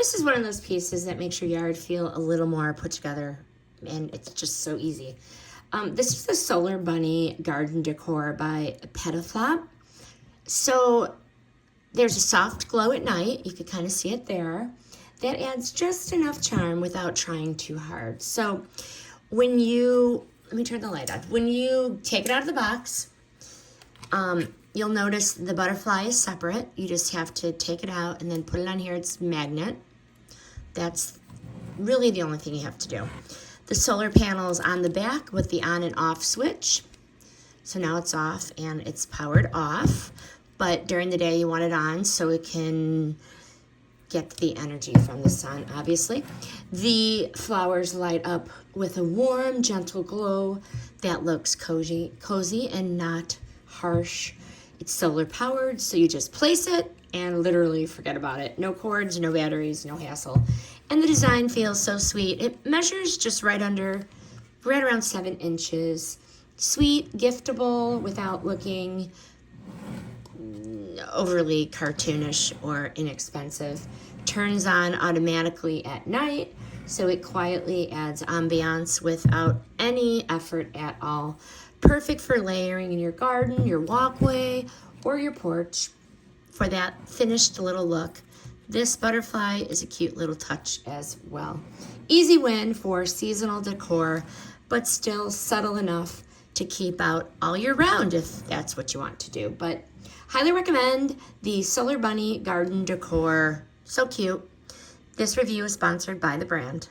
this is one of those pieces that makes your yard feel a little more put together, and it's just so easy. This is the Solar Bunny Garden Decor by PETAFLOP. So there's a soft glow at night. You can kind of see it there. That adds just enough charm without trying too hard. So when you, let me turn the light on. When you take it out of the box, you'll notice the butterfly is separate. You just have to take it out and then put it on here. It's magnet. That's really the only thing you have to do. The solar panel is on the back with the on and off switch. So now it's off and it's powered off. But during the day you want it on so it can get the energy from the sun, obviously. The flowers light up with a warm, gentle glow that looks cozy and not harsh. It's solar powered, so you just place it and literally forget about it. No cords, no batteries, no hassle. And the design feels so sweet. It measures just right around 7 inches. Sweet, giftable, without looking overly cartoonish or inexpensive. Turns on automatically at night, so it quietly adds ambiance without any effort at all. Perfect for layering in your garden, your walkway, or your porch for that finished little look. This butterfly is a cute little touch as well. Easy win for seasonal decor, but still subtle enough to keep out all year round if that's what you want to do. But highly recommend the Solar Bunny Garden Decor. So cute. This review is sponsored by the brand.